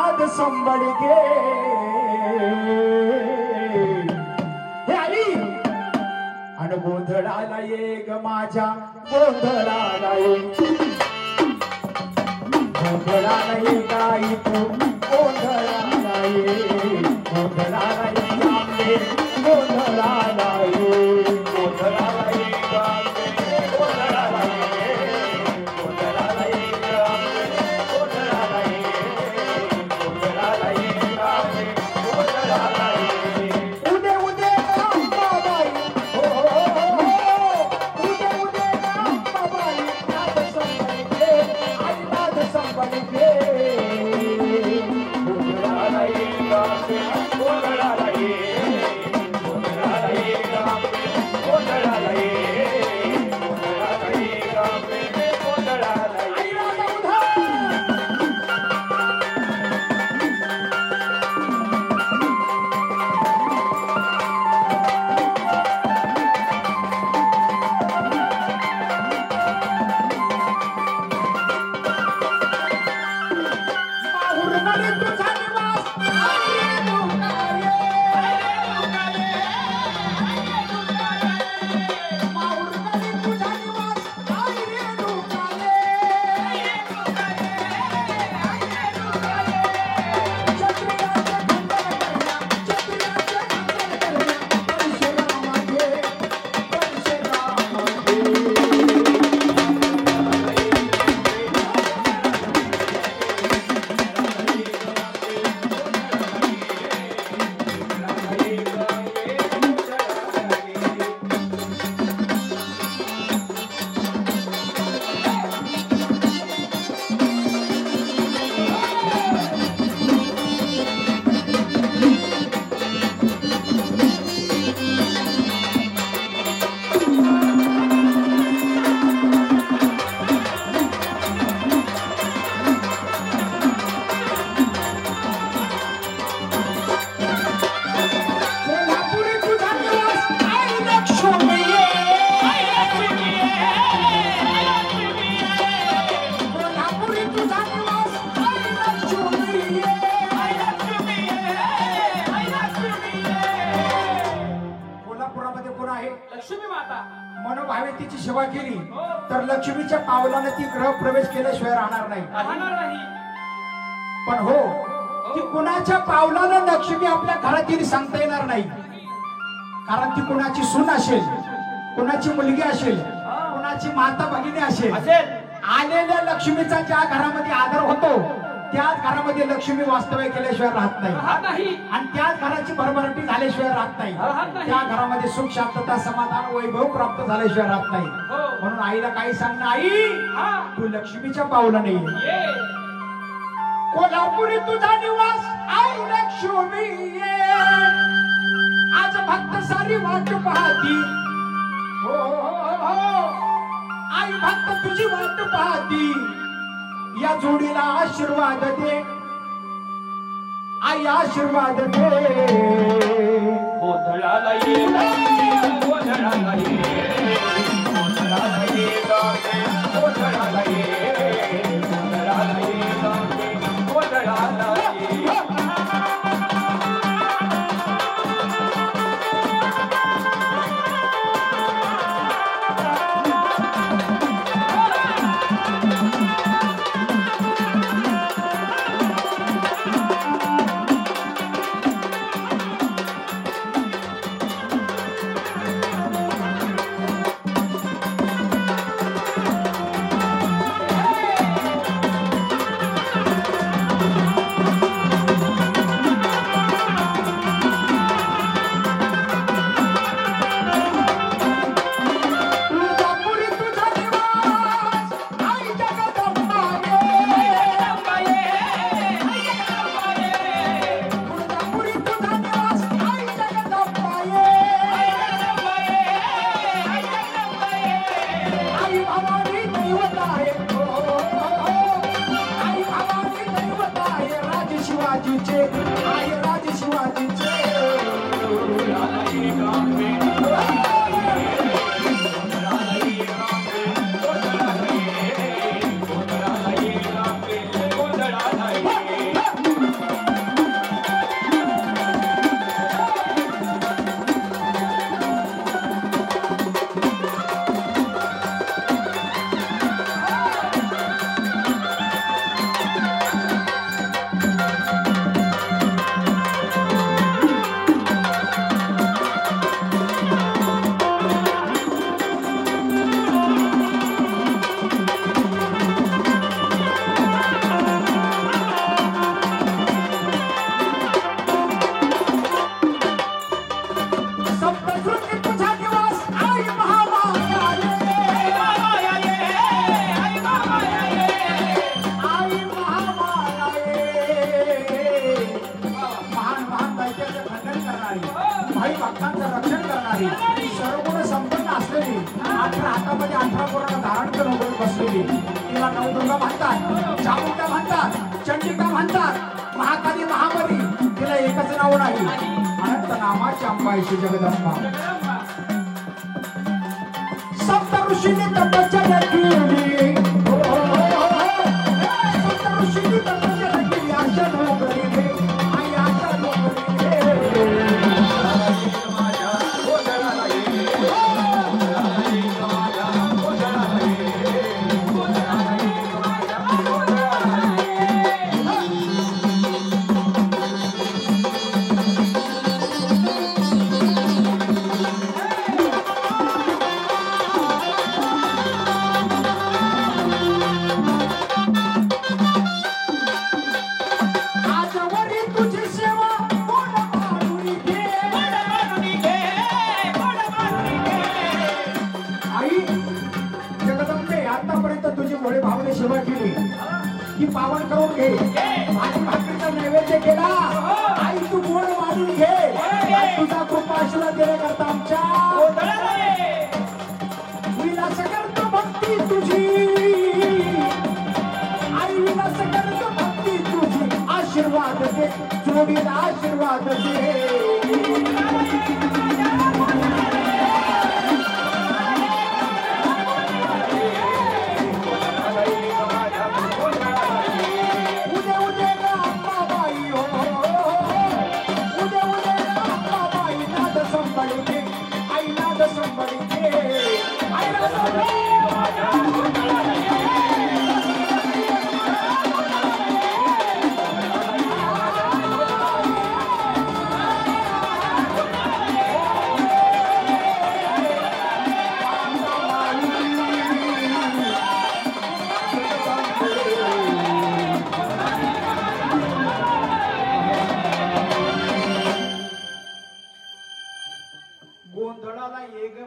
संबळ गे हे आई आणि गोंधळाला ये ग माझ्या गोंधळाला ये गोंधळाला ये गाई तू गोंधळाला ये गोंधळाला ये आंबे गोंधळाला ये गोंधळाला ये गांबे गोंधळाला ये गोंधळाला ये गांबे गोंधळाला ये गोंधळाला ये गांबे गोंधळाला ये उदे उदे अंबाबाई हो उदे उदे अंबाबाई नाद संबळगे आई नाद संबळगे गोंधळाला ये गांबे गोंधळाला ये गोंधळाला ये गांबे गोंधळाला ये गोंधळाला ये गांबे गोंधळाला ये आई राजा उधा माहुरमध्ये तुझा निवास आई दुकाये माहुरमध्ये तुझा निवास आई दुकाये छत्रियाचे खंडन करण्या छत्रियाचे खंडन करण्या परशुरामागे कोल्हापुरी तुझा निवास आई लक्ष्मी कोल्हापुरी तुझा निवास आई लक्ष्मी कोल्हापुरामध्ये कोण आहे लक्ष्मी माता मनोभावे तिची सेवा केली तर लक्ष्मीच्या पावलाने ती ग्रह प्रवेश केल्याशिवाय राहणार नाही राहणार नाही. पण हो ती कुणाच्या पावलानं लक्ष्मी आपल्या घरात येईल सांगता येणार नाही कारण ती कुणाची सून असेल कुणाची मुलगी असेल कुणाची माता भगिनी असेल असेल आलेल्या लक्ष्मीचा ज्या घरामध्ये आदर होतो त्या घरामध्ये लक्ष्मी वास्तव्य केल्याशिवाय राहत नाही राहत नाही. आणि त्याच घराची भरभराटी झाल्याशिवाय राहत नाही राहत नाही. त्या घरामध्ये सुख शांतता समाधान वैभव प्राप्त झाल्याशिवाय राहत नाही हो. म्हणून आईला काही सांगणं आई हा तू लक्ष्मीच्या पावलाने ये ये कोल्हापुरी तुझा निवास आई लक्ष्मी ये आज भक्त सारी वाट पाहती हो आई भक्त तुझी वाट पाहती या जोडीला आशीर्वाद दे आई आशीर्वाद दे गोंधळाला ये गोंधळाला ये गोंधळाला ये गाणे, गोंधळाला ये गोंधळाला ये गोंधळाला ये तुळजापुरी तुझा निवास आई जगदंबा तुळजापुरी तुझा निवास आई जगदंबा आई भवानी दैवत आहे आई भवानी दैवत आहे राज शिवाजीचे आई राज शिवाजीचे आहे. सर्वगुण संपन्न असलेली 18 हातामध्ये 18 गुणांना धारण करून उभं बसलेली तिला नवदुर्गा म्हणतात, चामुंडा म्हणतात, चंडिका म्हणतात, महाकाली महाबली. तिला एकच नाव नाही, अनंत नामाची अंबाईशी जगदंबा. सप्त ऋषींनी तपश्चर्या केली, सप्त ऋषींनी तपश्चर्या केली. आशा डोंगरी रे, आई आशा डोंगरी रे. माझ्या गोंधळाला ये, गोंधळाला ये, माझ्या गोंधळाला ये, गोंधळाला ये, माझ्या गोंधळाला ये. आजवरी तुझी सेवा कोण मानुनी घे, कोण मानुनी घे, कोण मानुनी घे. आई जगदंबे. आतापर्यंत तुझी भोळे भावने सेवा केली, ही पावन करून घे. आणि भाकरीचा नैवेद्य केला, आई तू गोड मानून घे. तुझा कृपा आशीर्वाद देण्याकरता आमच्या गोंधळाला ये. विलास करतो भक्ती तुझी, आई विलास करतो भक्ती तुझी. आशीर्वाद दे, जोडीला आशीर्वाद दे. उद्या उद्या गा अंबाबाई हो, उद्या उद्या गा अंबाबाई. नाद संभाळी घे, आई नाद संभाळी घे, आई नाद संभाळी घे. गोंधळाला ये ग